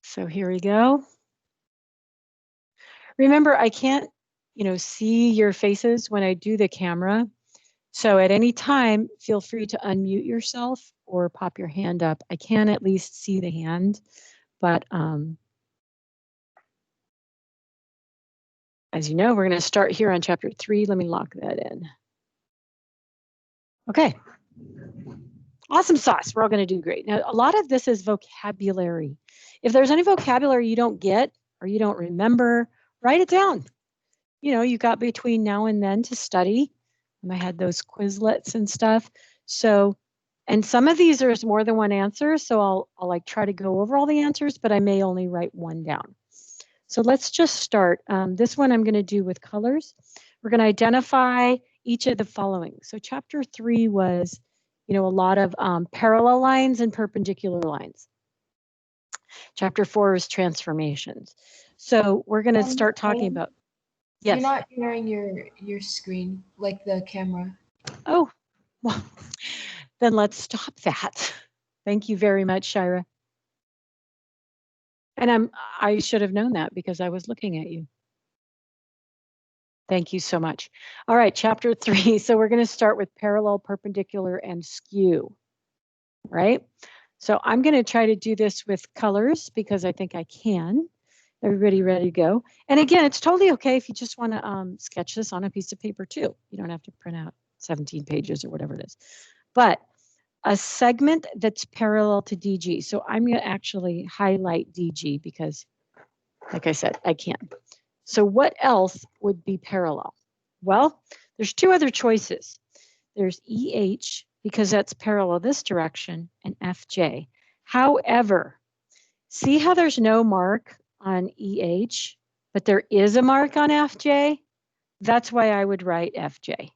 So here we go. Remember, I can't, see your faces when I do the camera. So at any time, feel free to unmute yourself or pop your hand up. I can at least see the hand, but as you know, we're going to start here on chapter 3. Let me lock that in. Okay. Awesome sauce. We're all going to do great. Now, a lot of this is vocabulary. If there's any vocabulary you don't get or you don't remember, write it down. You got between now and then to study. And I had those Quizlets and stuff. So, and some of these there's more than one answer. So I'll like try to go over all the answers, but I may only write one down. So let's just start. This one I'm going to do with colors. We're going to identify each of the following. So chapter 3 was, a lot of parallel lines and perpendicular lines. Chapter 4 is transformations. So we're going to start talking about. Yes. You're not sharing your screen, like the camera. Oh, well, then let's stop that. Thank you very much, Shira. And I should have known that because I was looking at you. Thank you so much. All right, chapter 3. So we're going to start with parallel, perpendicular, and skew, right? So I'm going to try to do this with colors because I think I can. Everybody ready to go? And again, it's totally okay if you just want to sketch this on a piece of paper too. You don't have to print out 17 pages or whatever it is. But a segment that's parallel to DG. So I'm going to actually highlight DG because, like I said, I can. So what else would be parallel? Well, there's two other choices. There's EH, because that's parallel this direction, and FJ. However, see how there's no mark on EH, but there is a mark on FJ? That's why I would write FJ.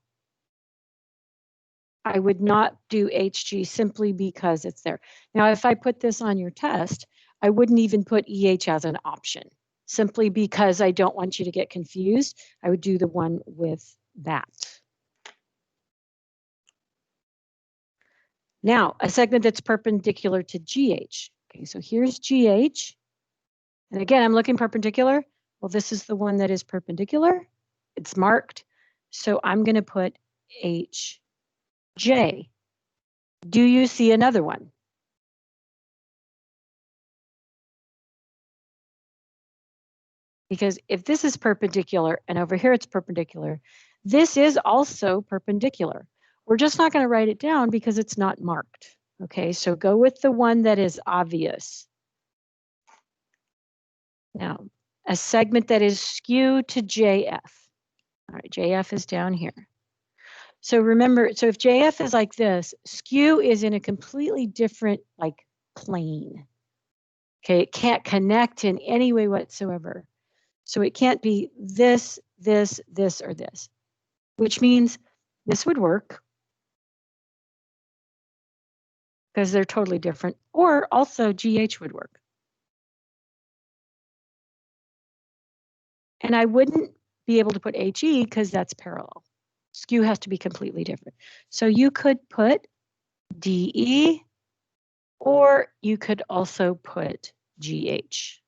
I would not do HG simply because it's there. Now, if I put this on your test, I wouldn't even put EH as an option, simply because I don't want you to get confused. I would do the one with that. Now, a segment that's perpendicular to GH. Okay, so here's GH. And again, I'm looking perpendicular. Well, this is the one that is perpendicular. It's marked. So I'm going to put HJ. Do you see another one? Because if this is perpendicular and over here it's perpendicular, this is also perpendicular. We're just not going to write it down because it's not marked. Okay, so go with the one that is obvious. Now, a segment that is skewed to JF. All right, JF is down here. So remember, so if JF is like this, skew is in a completely different plane. Okay, it can't connect in any way whatsoever. So it can't be this, this, this, or this, which means this would work because they're totally different, or also GH would work. And I wouldn't be able to put HE because that's parallel. Skew has to be completely different. So you could put DE, or you could also put GH.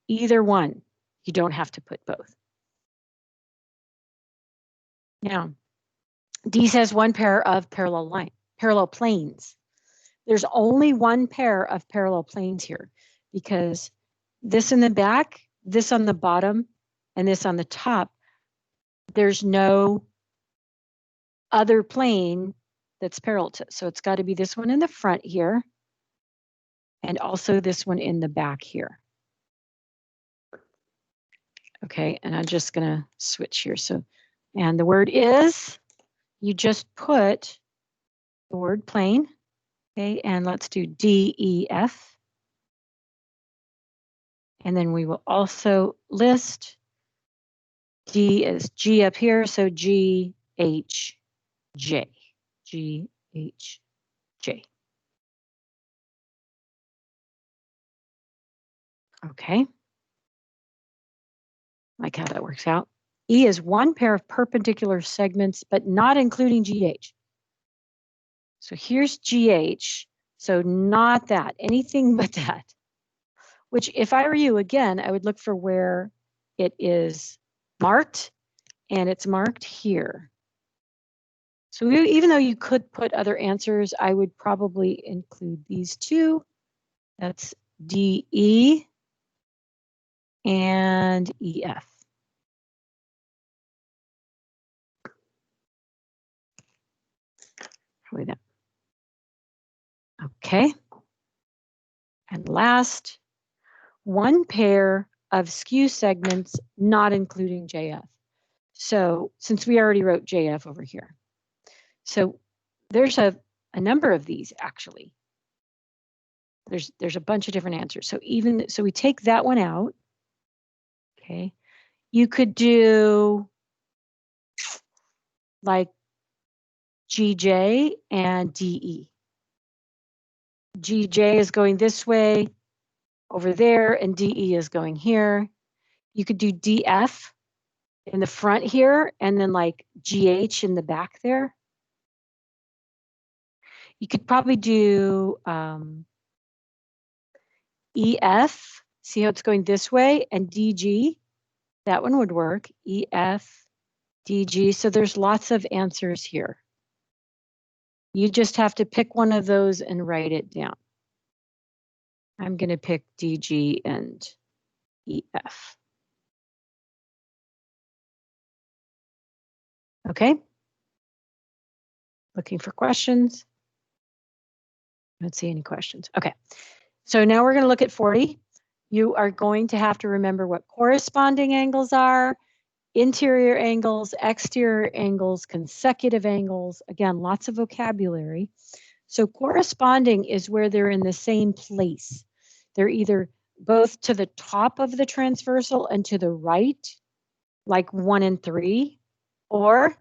Either one. You don't have to put both. Now, D says one pair of parallel planes. There's only one pair of parallel planes here because this in the back, this on the bottom, and this on the top, there's no other plane that's parallel to. So it's got to be this one in the front here and also this one in the back here. Okay, and I'm just going to switch here. So, and the word is, you just put the word plane. Okay, and let's do DEF. And then we will also list D is G up here, so GHJ. GHJ. Okay. Like how that works out. E is one pair of perpendicular segments, but not including GH. So here's GH, so not that, anything but that. which if I were you, again, I would look for where it is marked, and it's marked here. So even though you could put other answers, I would probably include these two. That's DE and EF. Probably that. Okay. And last, one pair of skew segments not including JF. So since we already wrote JF over here. So there's a number of these actually. There's a bunch of different answers. So we take that one out. Okay. You could do like GJ and DE. GJ is going this way over there, and DE is going here. You could do DF in the front here, and then like GH in the back there. You could probably do EF, see how it's going this way, and DG. That one would work, EF, DG. So there's lots of answers here. You just have to pick one of those and write it down. I'm going to pick DG and EF. Okay. Looking for questions. I don't see any questions. Okay. So now we're going to look at 40. You are going to have to remember what corresponding angles are, interior angles, exterior angles, consecutive angles. Again, lots of vocabulary. So corresponding is where they're in the same place. They're either both to the top of the transversal and to the right, like 1 and 3, or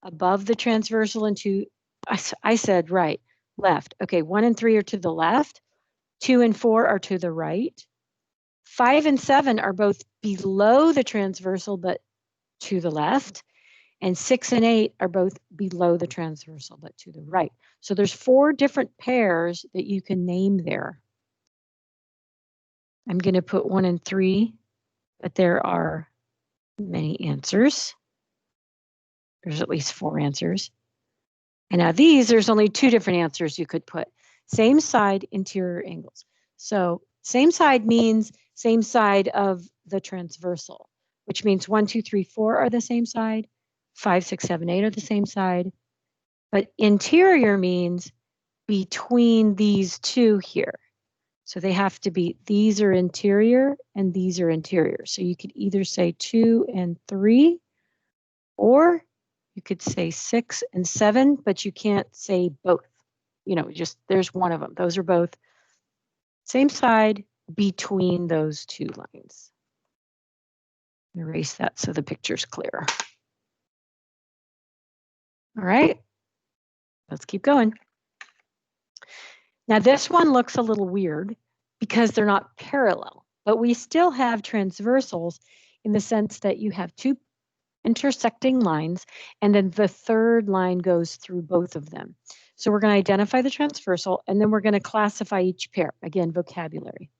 above the transversal and to, I said right, left. Okay, 1 and 3 are to the left, 2 and 4 are to the right. 5 and 7 are both below the transversal but to the left. And 6 and 8 are both below the transversal but to the right. So there's 4 different pairs that you can name there. I'm going to put 1 and 3, but there are many answers. There's at least 4 answers. And now these, there's only 2 different answers you could put. Same side, interior angles. So same side means same side of the transversal, which means 1, 2, 3, 4 are the same side. 5, 6, 7, 8 are the same side. But interior means between these two here. So they have to be, these are interior and these are interior. So you could either say 2 and 3, or you could say 6 and 7, but you can't say both. You know, just there's one of them. Those are both same side between those 2 lines. Erase that so the picture's clear. All right, let's keep going. Now this one looks a little weird because they're not parallel, but we still have transversals in the sense that you have 2 intersecting lines, and then the third line goes through both of them. So we're going to identify the transversal, and then we're going to classify each pair. Again, vocabulary.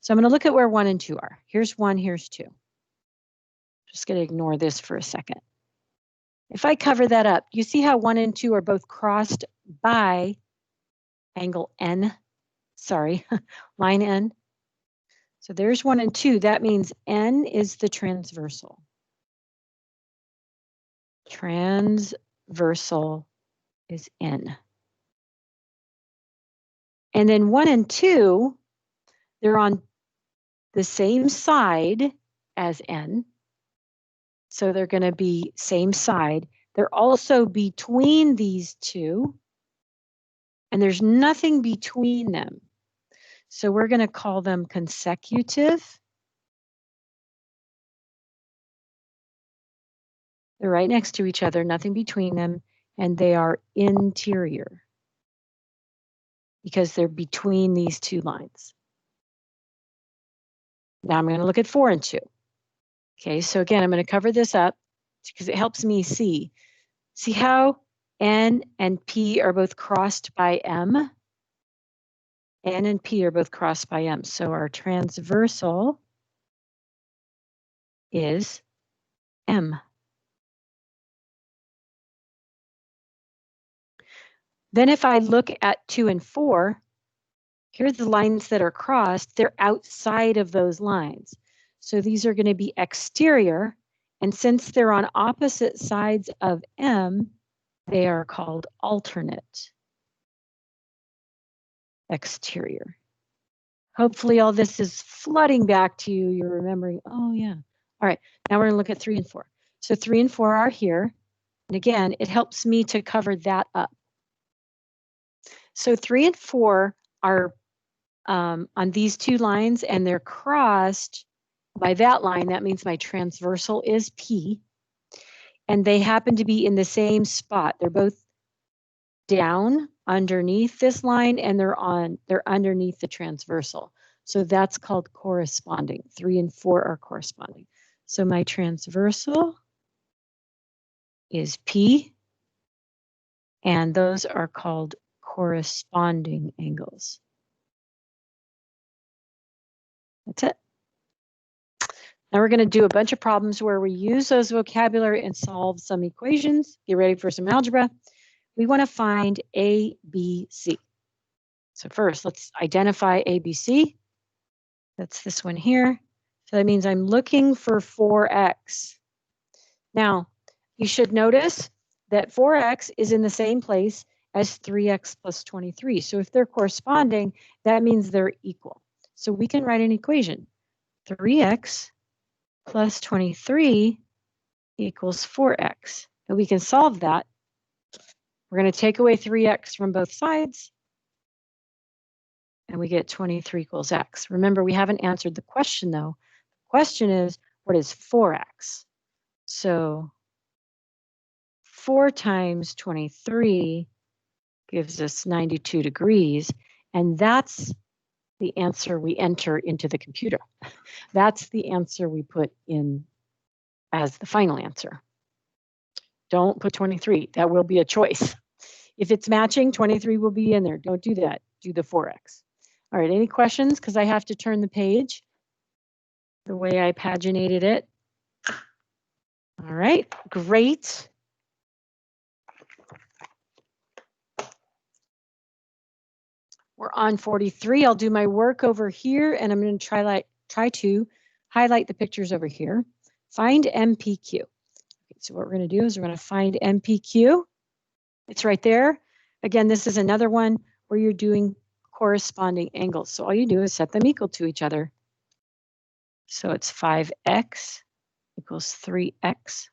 So I'm going to look at where 1 and 2 are. Here's 1, here's 2. Just going to ignore this for a second. If I cover that up, you see how 1 and 2 are both crossed by angle N, sorry, line N. So there's 1 and 2. That means N is the transversal. Transversal is N. And then 1 and 2, they're on the same side as N. So they're going to be same side. They're also between these 2. And there's nothing between them. So we're going to call them consecutive. They're right next to each other, nothing between them, and they are interior because they're between these 2 lines. Now I'm going to look at 4 and 2. Okay, so again, I'm going to cover this up because it helps me see. See how N and P are both crossed by M? N and P are both crossed by M. So our transversal is M. Then if I look at 2 and 4, here's the lines that are crossed. They're outside of those lines. So these are going to be exterior. And since they're on opposite sides of M, they are called alternate exterior. Hopefully all this is flooding back to you. You're remembering, oh yeah. All right, now we're going to look at 3 and 4. So 3 and 4 are here. And again, it helps me to cover that up. So 3 and 4 are on these two lines, and they're crossed by that line. That means my transversal is P. And they happen to be in the same spot. They're both down underneath this line, and they're underneath the transversal. So that's called corresponding. 3 and 4 are corresponding. So my transversal is P, and those are called corresponding angles. That's it. Now we're going to do a bunch of problems where we use those vocabulary and solve some equations. Get ready for some algebra. We want to find A, B, C. So first, let's identify A, B, C. That's this one here. So that means I'm looking for 4x. Now, you should notice that 4x is in the same place as 3x plus 23. So if they're corresponding, that means they're equal. So we can write an equation. 3x plus 23 equals 4x. And we can solve that. We're going to take away 3x from both sides, and we get 23 equals x. Remember, we haven't answered the question, though. The question is, what is 4x? So 4 times 23 gives us 92 degrees, and that's the answer we enter into the computer. That's the answer we put in as the final answer. Don't put 23. That will be a choice. If it's matching, 23 will be in there. Don't do that. Do the 4x. All right, any questions? Because I have to turn the page the way I paginated it. All right, great. We're on 43. I'll do my work over here, and I'm going to try to highlight the pictures over here. Find MPQ. Okay, so what we're going to do is we're going to find MPQ. It's right there. Again, this is another one where you're doing corresponding angles. So all you do is set them equal to each other. So it's 5x equals 3x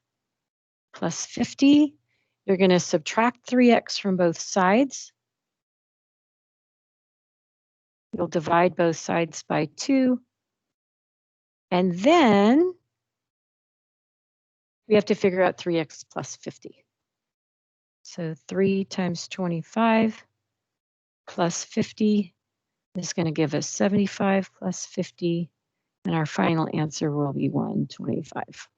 plus 50. You're going to subtract 3x from both sides. You'll divide both sides by 2. And then we have to figure out 3x plus 50. So 3 times 25 plus 50 is going to give us 75 plus 50. And our final answer will be 125.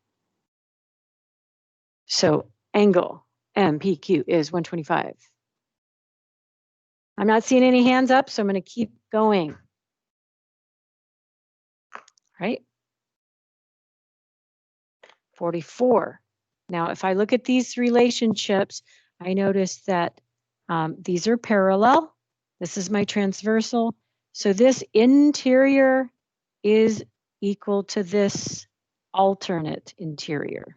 So angle MPQ is 125. I'm not seeing any hands up, so I'm going to keep going. All right. 44. Now, if I look at these relationships, I notice that these are parallel. This is my transversal. So this interior is equal to this alternate interior.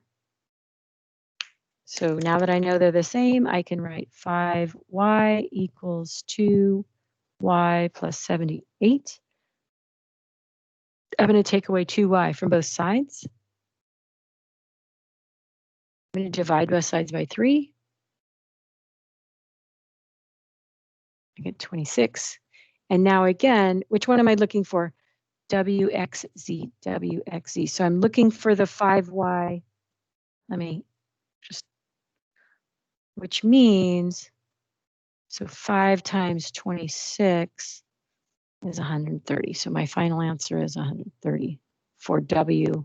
So now that I know they're the same, I can write 5y equals 2y plus 78. I'm going to take away 2y from both sides. I'm going to divide both sides by 3. I get 26. And now again, which one am I looking for? WXZ, WXZ. So I'm looking for the 5y. Let me just, which means, so 5 times 26 is 130. So my final answer is 130 for WXZ.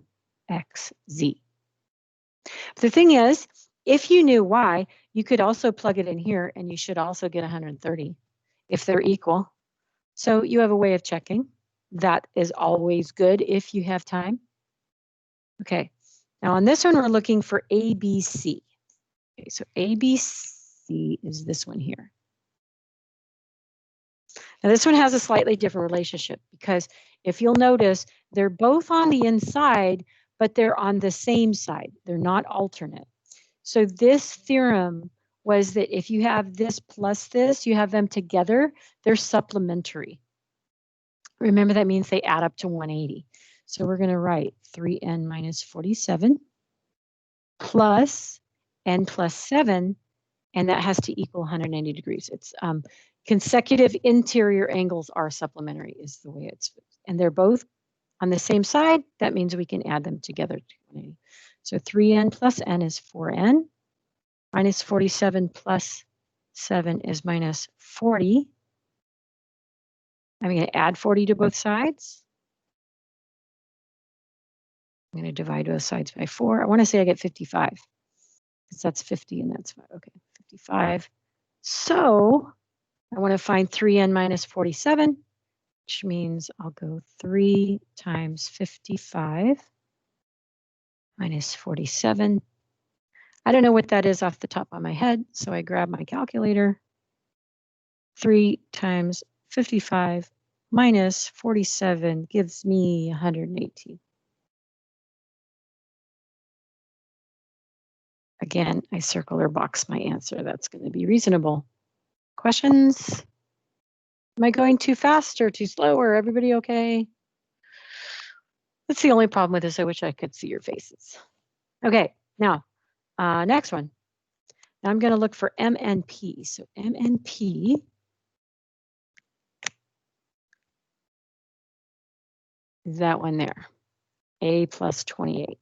The thing is, if you knew y, you could also plug it in here and you should also get 130 if they're equal. So you have a way of checking. That is always good if you have time. Okay, now on this one, we're looking for ABC. Okay, so ABC is this one here. Now this one has a slightly different relationship because if you'll notice, they're both on the inside, but they're on the same side. They're not alternate. So this theorem was that if you have this plus this, you have them together, they're supplementary. Remember, that means they add up to 180. So we're going to write 3n minus 47 plus n plus 7, and that has to equal 190 degrees. It's consecutive interior angles are supplementary is the way it's, and they're both on the same side. That means we can add them together to 180. So 3n plus n is 4n, minus 47 plus 7 is minus 40. I'm going to add 40 to both sides. I'm going to divide both sides by 4. I want to say I get 55 because that's 50 and that's 5. Okay, 55. So I want to find 3n minus 47, which means I'll go 3 times 55 minus 47. I don't know what that is off the top of my head, so I grab my calculator. 3 times 55 minus 47 gives me 118. Again, I circle or box my answer. That's going to be reasonable. Questions? Am I going too fast or too slow, or everybody okay? That's the only problem with this. I wish I could see your faces. Okay, now, next one. Now I'm going to look for M and P. So M and P is that one there, A plus 28.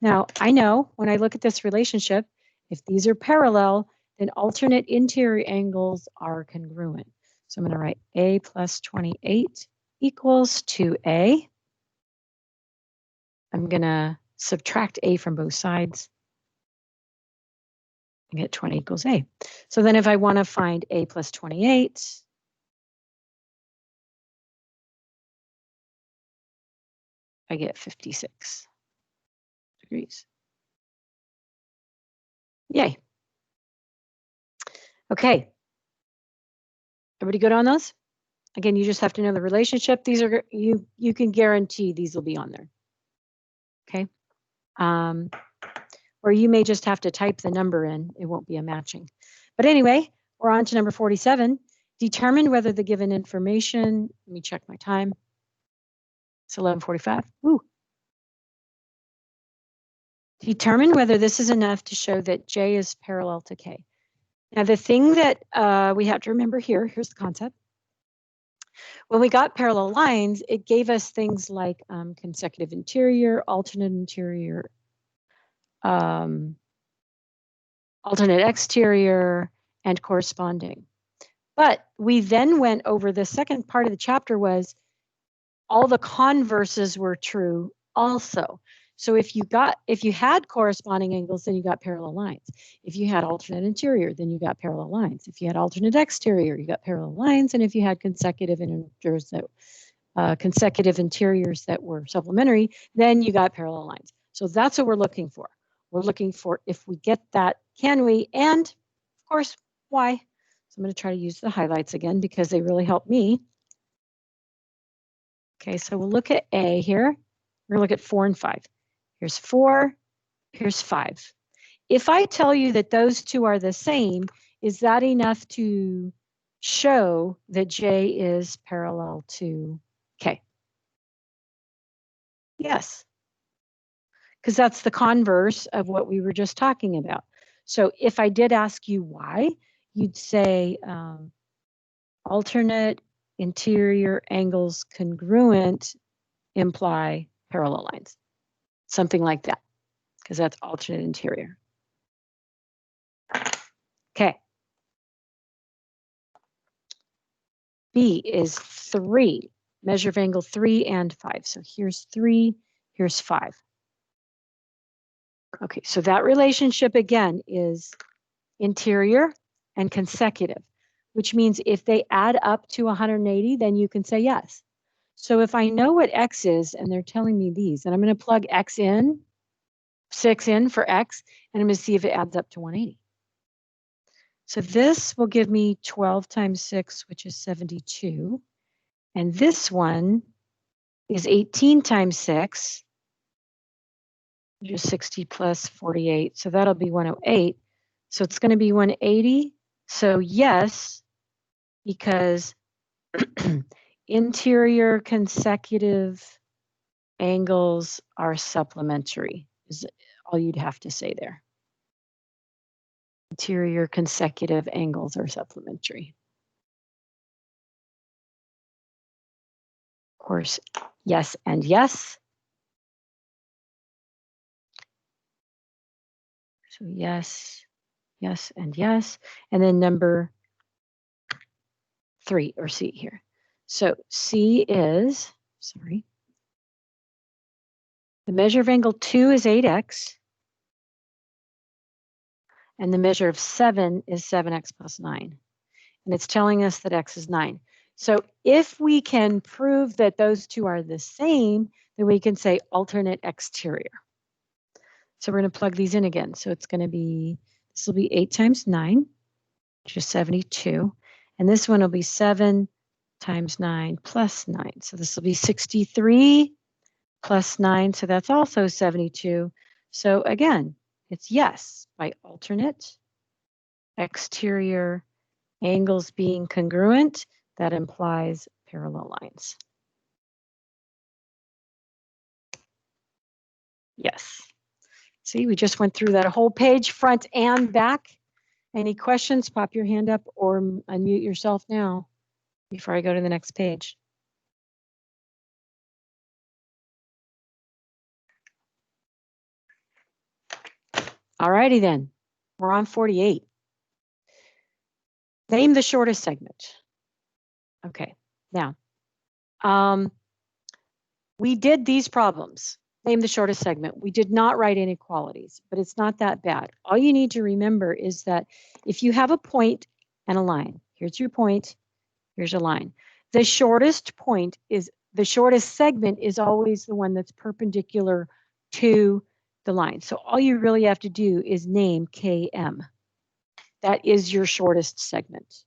Now, I know when I look at this relationship, if these are parallel, then alternate interior angles are congruent. So I'm going to write A plus 28 equals 2A. I'm going to subtract A from both sides and get 20 equals A. So then if I want to find A plus 28, I get 56 degrees. Yay. Okay. Everybody good on those? Again, you just have to know the relationship. These are, you can guarantee these will be on there. Okay. Or you may just have to type the number in. It won't be a matching. But anyway, we're on to number 47. Determine whether the given information, let me check my time. It's 11:45. Woo. Determine whether this is enough to show that J is parallel to K. Now, the thing that we have to remember here, here's the concept. When we got parallel lines, it gave us things like consecutive interior, alternate interior, alternate exterior, and corresponding. But we then went over the second part of the chapter was all the converses were true also. So if you had corresponding angles, then you got parallel lines. If you had alternate interior, then you got parallel lines. If you had alternate exterior, you got parallel lines. And if you had consecutive interiors that were supplementary, then you got parallel lines. So that's what we're looking for. We're looking for if we get that, can we? And of course, why? So I'm going to try to use the highlights again because they really help me. Okay, so we'll look at A here. We're going to look at 4 and 5. Here's 4, here's 5. If I tell you that those two are the same, is that enough to show that J is parallel to K? Yes, because that's the converse of what we were just talking about. So if I did ask you why, you'd say alternate interior angles congruent imply parallel lines. Something like that, because that's alternate interior. Okay. B is 3, measure of angle 3 and 5. So here's 3, here's 5. Okay, so that relationship again is interior and consecutive. which means if they add up to 180, then you can say yes. So if I know what x is, and they're telling me these, and I'm going to plug x in, 6 in for x, and I'm going to see if it adds up to 180. So this will give me 12 times 6, which is 72. And this one is 18 times 6, which is 60 plus 48. So that'll be 108. So it's going to be 180. So yes, because interior consecutive angles are supplementary, is all you'd have to say there. Interior consecutive angles are supplementary. Of course, yes and yes. So yes, yes, and yes. And then number 3, or C here. So C is, sorry, the measure of angle 2 is 8x. And the measure of 7 is 7x plus 9. And it's telling us that x is 9. So if we can prove that those two are the same, then we can say alternate exterior. So we're going to plug these in again. So it's going to be, this will be 8 times 9, which is 72. And this one will be 7 times 9 plus 9. So this will be 63 plus 9. So that's also 72. So again, it's yes by alternate exterior angles being congruent. That implies parallel lines. Yes. See, we just went through that whole page, front and back. Any questions? Pop your hand up or unmute yourself now before I go to the next page. All righty then, we're on 48. Name the shortest segment. Okay, now, we did these problems. Name the shortest segment. We did not write inequalities, but it's not that bad. All you need to remember is that if you have a point and a line, here's your point, here's a line. The shortest point is, the shortest segment is always the one that's perpendicular to the line. So all you really have to do is name KM. That is your shortest segment.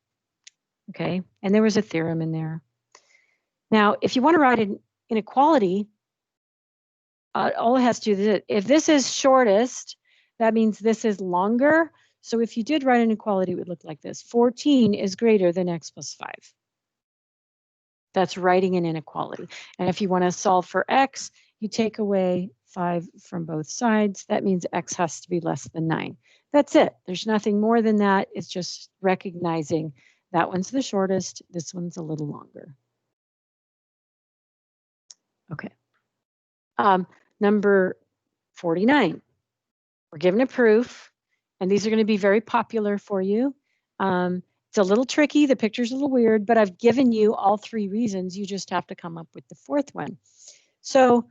Okay, and there was a theorem in there. Now, if you want to write an inequality, all it has to do is, if this is shortest, that means this is longer. So if you did write an inequality, it would look like this. 14 is greater than x plus 5. That's writing an inequality. And if you want to solve for x, you take away 5 from both sides. That means x has to be less than 9. That's it. There's nothing more than that. It's just recognizing that one's the shortest, this one's a little longer. Okay. Number 49. We're given a proof, and these are going to be very popular for you. It's a little tricky. The picture's a little weird, but I've given you all 3 reasons. You just have to come up with the 4th one. So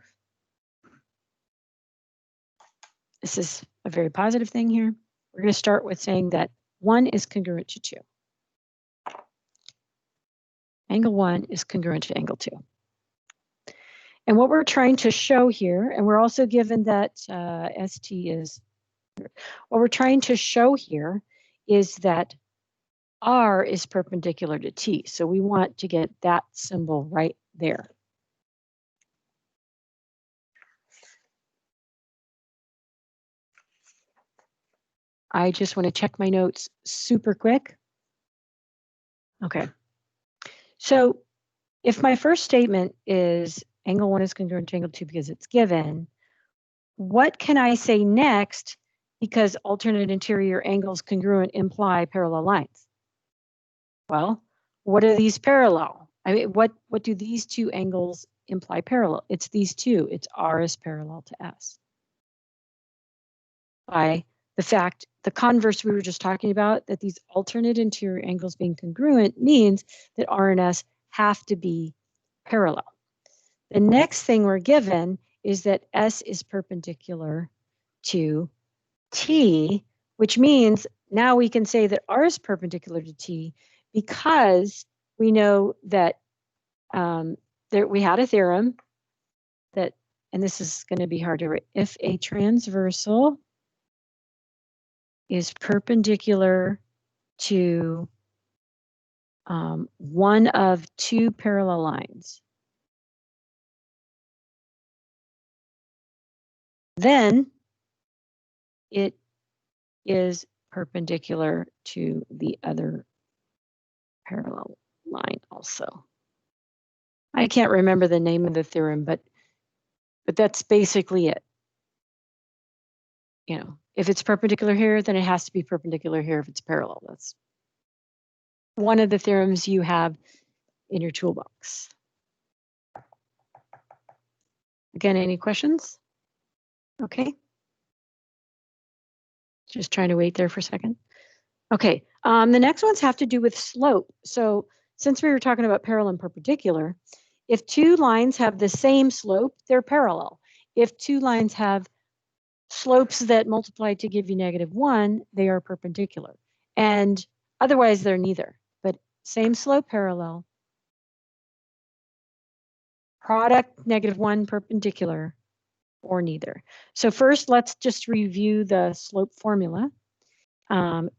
this is a very positive thing here. We're going to start with saying that 1 is congruent to 2. Angle 1 is congruent to angle 2. And what we're trying to show here, and we're also given that ST is, what we're trying to show here is that R is perpendicular to T. So we want to get that symbol right there. I just want to check my notes super quick. Okay. So if my first statement is angle 1 is congruent to angle 2 because it's given, what can I say next because alternate interior angles congruent imply parallel lines? Well, what are these parallel? I mean, what do these 2 angles imply parallel? It's these 2. It's R is parallel to S. By the fact, the converse we were just talking about, that these alternate interior angles being congruent means that R and S have to be parallel. The next thing we're given is that S is perpendicular to T, which means now we can say that R is perpendicular to T because we know that we had a theorem that, and this is going to be hard to write, if a transversal is perpendicular to one of two parallel lines, then it is perpendicular to the other parallel line also. I can't remember the name of the theorem, but that's basically it. You know, if it's perpendicular here, then it has to be perpendicular here if it's parallel. That's one of the theorems you have in your toolbox. Again, any questions? Okay. Just trying to wait there for a second. Okay, the next ones have to do with slope. So since we were talking about parallel and perpendicular, if two lines have the same slope, they're parallel. If two lines have slopes that multiply to give you -1, they are perpendicular. And otherwise, they're neither. But same slope, parallel. Product, -1, perpendicular, or neither. So first, let's just review the slope formula.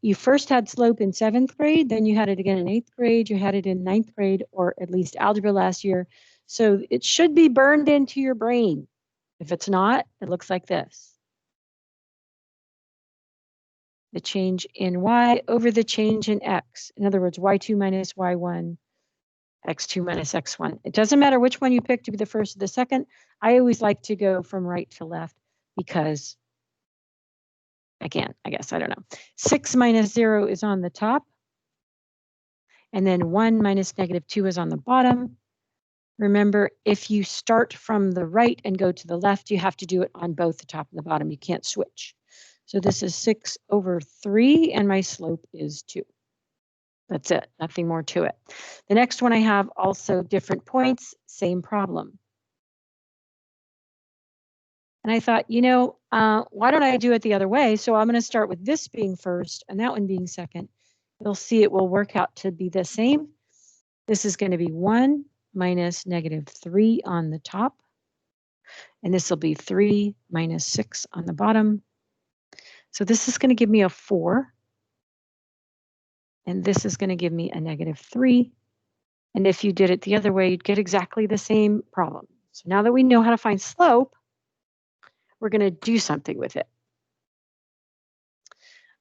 You first had slope in 7th grade, then you had it again in 8th grade, you had it in 9th grade, or at least algebra last year. So it should be burned into your brain. If it's not, it looks like this. The change in y over the change in x. In other words, y2 minus y1, x2 minus x1. It doesn't matter which one you pick to be the first or the second. I always like to go from right to left because I can't, I guess, I don't know. 6 minus 0 is on the top. And then 1 minus -2 is on the bottom. Remember, if you start from the right and go to the left, you have to do it on both the top and the bottom. You can't switch. So this is 6 over 3, and my slope is 2. That's it, nothing more to it. The next one I have also different points, same problem. And I thought, you know, why don't I do it the other way? So I'm going to start with this being first and that one being second. You'll see it will work out to be the same. This is going to be 1 minus -3 on the top. And this will be 3 minus 6 on the bottom. So this is going to give me a 4. And this is going to give me a -3. And if you did it the other way, you'd get exactly the same problem. So now that we know how to find slope, we're going to do something with it.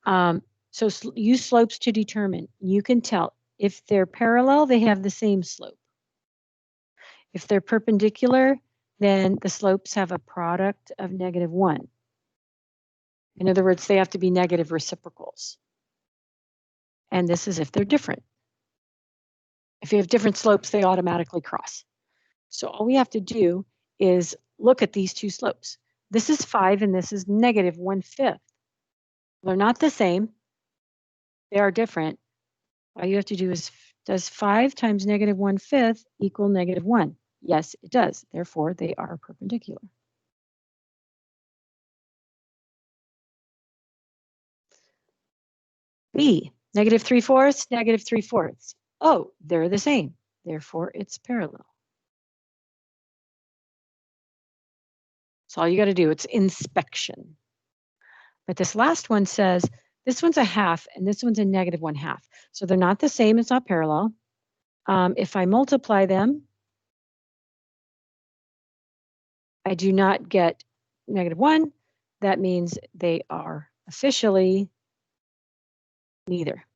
So use slopes to determine. You can tell if they're parallel, they have the same slope. If they're perpendicular, then the slopes have a product of -1. In other words, they have to be negative reciprocals. And this is if they're different. If you have different slopes, they automatically cross. So all we have to do is look at these two slopes. This is 5 and this is -1/5. They're not the same. They are different. All you have to do is, does 5 times -1/5 equal -1? Yes, it does. Therefore, they are perpendicular. B, -3/4, -3/4. Oh, they're the same. Therefore, it's parallel. That's all you got to do. It's inspection. But this last one says, this one's a half and this one's a -1/2. So they're not the same. It's not parallel. If I multiply them, I do not get -1. That means they are officially neither.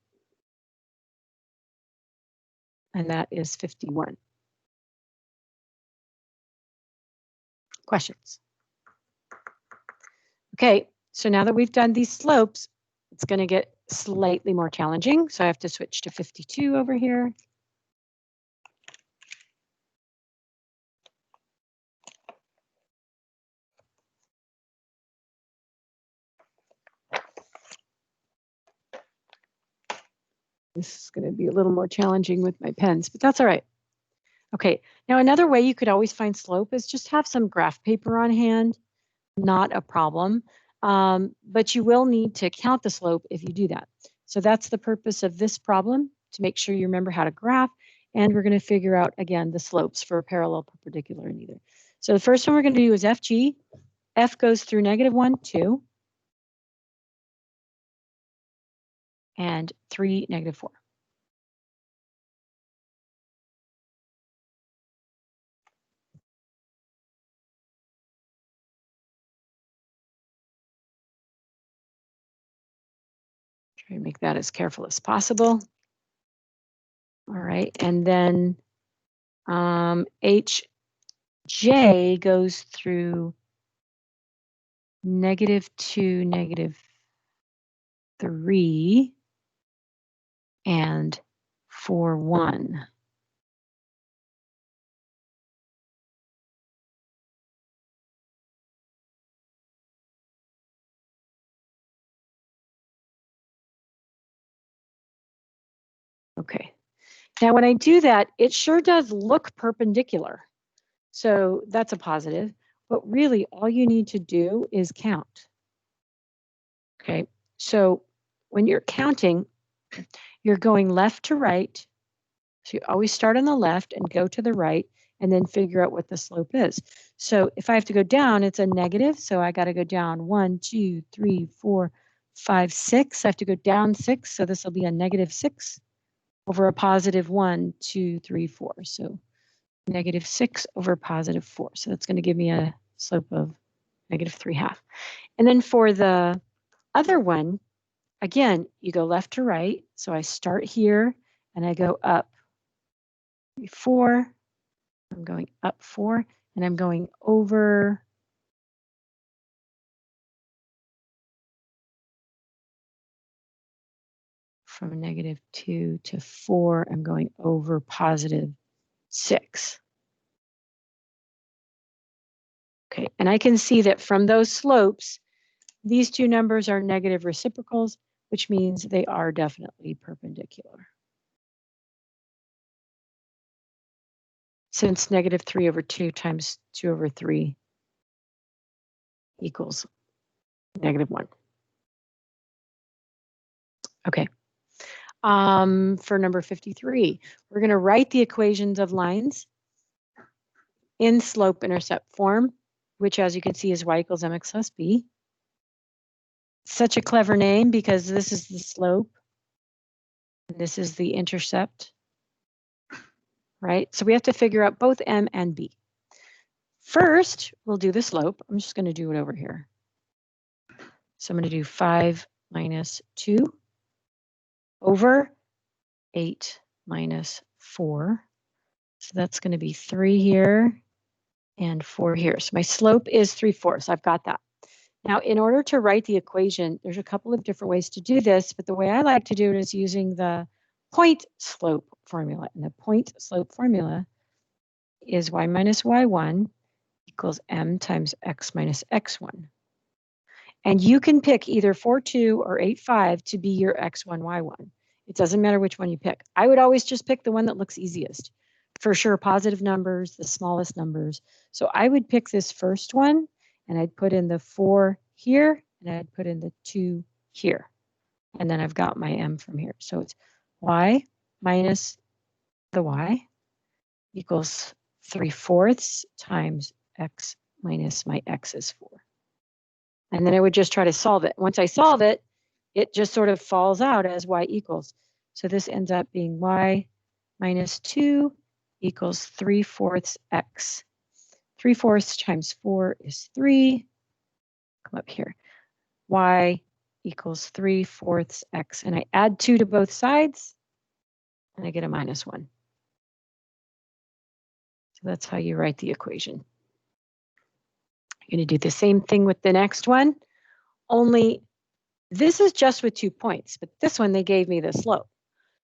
And that is 51. Questions? Okay, so now that we've done these slopes, it's going to get slightly more challenging. So I have to switch to 52 over here. This is going to be a little more challenging with my pens, but that's all right. Okay, now another way you could always find slope is just have some graph paper on hand. Not a problem, but you will need to count the slope if you do that. So that's the purpose of this problem. to make sure you remember how to graph. And we're going to figure out, again, the slopes for parallel, perpendicular, and either. So the first one we're going to do is FG. F goes through -1, 2, and 3, -4. Try to make that as careful as possible. All right, and then HJ goes through -2, -3, and 4, 1. Okay. Now, when I do that, it sure does look perpendicular. So that's a positive. But really, all you need to do is count. Okay. So when you're counting, you're going left to right. So you always start on the left and go to the right and then figure out what the slope is. So if I have to go down, it's a negative. So I got to go down 1, 2, 3, 4, 5, 6. I have to go down 6. So this will be a -6 over a +1, 2, 3, 4. So -6 over +4. So that's going to give me a slope of -3/2. And then for the other one, again, you go left to right. So I start here and I go up 4. I'm going up 4 and I'm going over from -2 to 4. I'm going over +6. Okay, and I can see that from those slopes, these two numbers are negative reciprocals, which means they are definitely perpendicular. Since -3/2 times 2/3 equals -1. Okay. For number 53, we're going to write the equations of lines in slope-intercept form, which, as you can see, is y equals mx plus b. Such a clever name because this is the slope and this is the intercept, right? So we have to figure out both m and b. First, we'll do the slope. I'm just going to do it over here. So I'm going to do 5 minus 2 over 8 minus 4. So that's going to be 3 here and 4 here. So my slope is 3/4. I've got that. Now, in order to write the equation, there's a couple of different ways to do this, but the way I like to do it is using the point slope formula. And the point slope formula is y minus y1 equals m times x minus x1. And you can pick either 4,2 or 8,5 to be your x1, y1. It doesn't matter which one you pick. I would always just pick the one that looks easiest. For sure, positive numbers, the smallest numbers. So I would pick this first one, and I'd put in the 4 here, and I'd put in the 2 here. And then I've got my m from here. So it's y minus the y equals 3/4 times x minus my x is 4. And then I would just try to solve it. Once I solve it, it just sort of falls out as y equals. So this ends up being y minus 2 equals 3/4 x. 3/4 times 4 is 3. Come up here. Y equals 3/4 x. And I add 2 to both sides, and I get a -1. So that's how you write the equation. You're going to do the same thing with the next one, only this is just with 2 points, but this one they gave me the slope.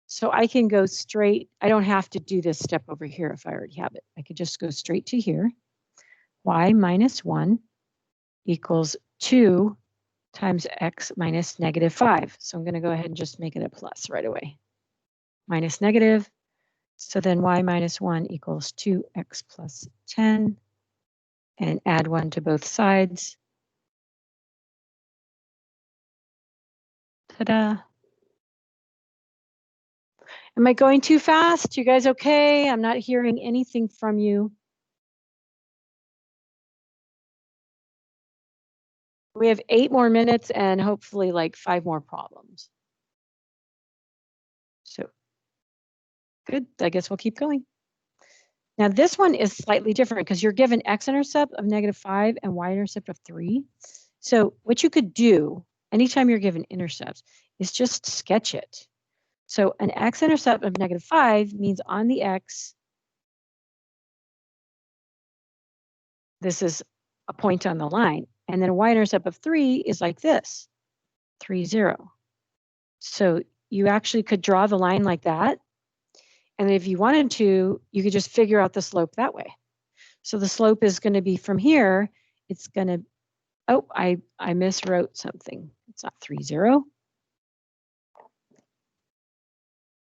So I can go straight. I don't have to do this step over here if I already have it. I could just go straight to here. Y minus 1 equals 2 times x minus -5. So I'm going to go ahead and just make it a plus right away. Minus negative. So then y minus 1 equals 2x plus 10. And add 1 to both sides. Ta-da. Am I going too fast? You guys okay? I'm not hearing anything from you. We have 8 more minutes and hopefully like 5 more problems. So good, I guess we'll keep going. Now this one is slightly different because you're given x-intercept of -5 and y-intercept of 3. So what you could do anytime you're given intercepts is just sketch it. So an x-intercept of -5 means on the x, this is a point on the line. And then a y-intercept of 3 is like this, 3, 0. So you actually could draw the line like that. And if you wanted to, you could just figure out the slope that way. So the slope is going to be from here. It's going to, oh, I miswrote something. It's not 3, 0.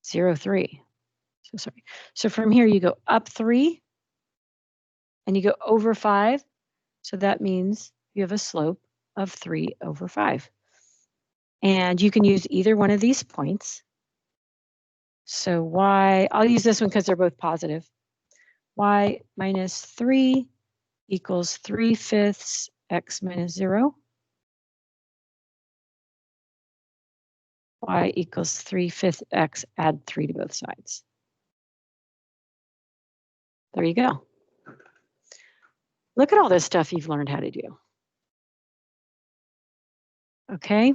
0, 3. So sorry. So from here you go up 3 and you go over 5. So that means you have a slope of 3 over 5. And you can use either one of these points. So y, I'll use this one because they're both positive. Y minus 3 equals 3/5 x minus 0. Y equals 3/5 x, add 3 to both sides. There you go. Look at all this stuff you've learned how to do. Okay.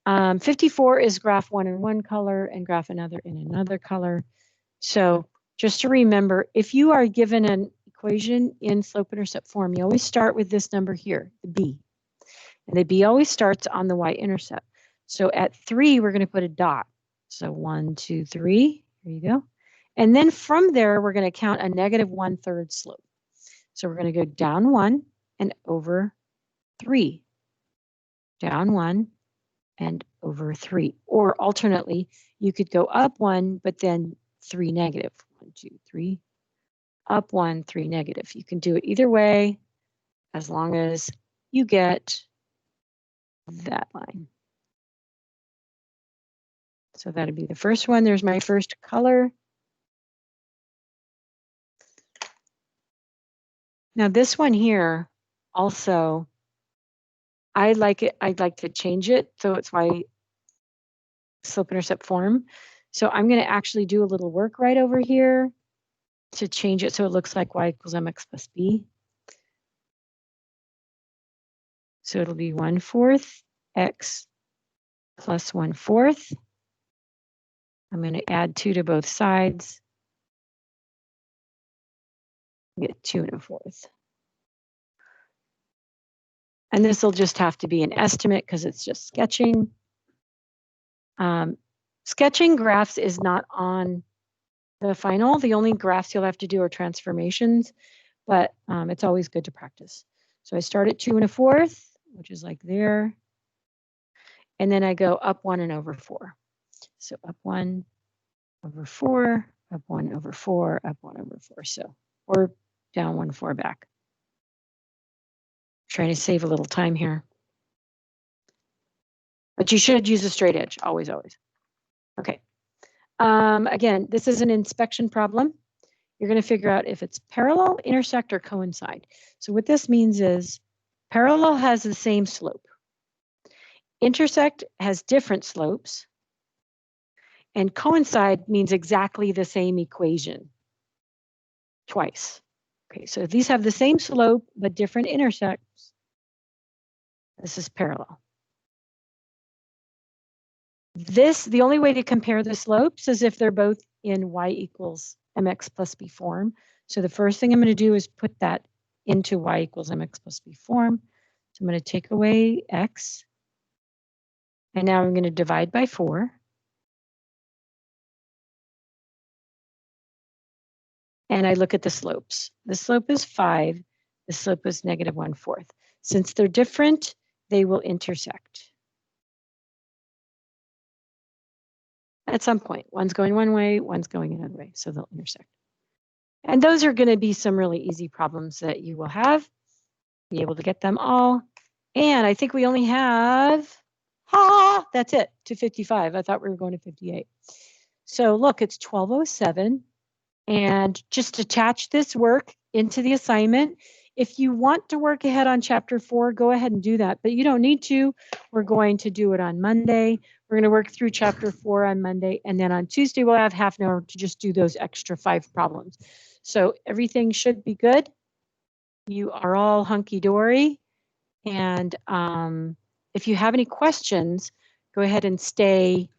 54 is graph one in one color and graph another in another color. So just to remember, if you are given an equation in slope-intercept form, you always start with this number here, the b. And the b always starts on the y-intercept. So at 3, we're going to put a dot. So 1, 2, 3. Here you go. And then from there, we're going to count a -1/3 slope. So we're going to go down 1 and over 3. Down 1 and over 3. Or alternately, you could go up 1, but then 3 negative. 1, 2, 3. Up 1, 3 negative. You can do it either way as long as you get that line. So that'd be the first one. There's my first color. Now this one here, also, I like it. I'd like to change it. So it's my slope-intercept form. So I'm going to actually do a little work right over here to change it so it looks like y equals mx plus b. So it'll be 1/4 x plus 1/4. I'm going to add 2 to both sides. Get 2 1/4. And this will just have to be an estimate because it's just sketching. Sketching graphs is not on the final. The only graphs you'll have to do are transformations, but it's always good to practice. So I start at 2 1/4, which is like there. And then I go up 1 and over 4. So up 1 over 4, up 1 over 4, up 1 over 4. So, or down 1, 4 back. Trying to save a little time here. But you should use a straight edge, always, always. Okay. Again, this is an inspection problem. You're going to figure out if it's parallel, intersect, or coincide. So what this means is parallel has the same slope. Intersect has different slopes. And coincide means exactly the same equation twice. Okay, so these have the same slope, but different intersects. This is parallel. The only way to compare the slopes is if they're both in y equals mx plus b form. So the first thing I'm going to do is put that into y equals mx plus b form. So I'm going to take away x. And now I'm going to divide by 4. And I look at the slopes. The slope is 5. The slope is -1/4. Since they're different, they will intersect. At some point, one's going one way, one's going another way, so they'll intersect. And those are going to be some really easy problems that you will have. Be able to get them all. And I think we only have, that's it, to 55. I thought we were going to 58. So look, it's 12:07, and just attach this work into the assignment. If you want to work ahead on chapter 4, go ahead and do that, but you don't need to. We're going to do it on Monday. We're going to work through chapter 4 on Monday, and then on Tuesday we'll have half an hour to just do those extra 5 problems. So everything should be good. You are all hunky-dory, and if you have any questions, go ahead and stay,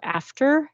after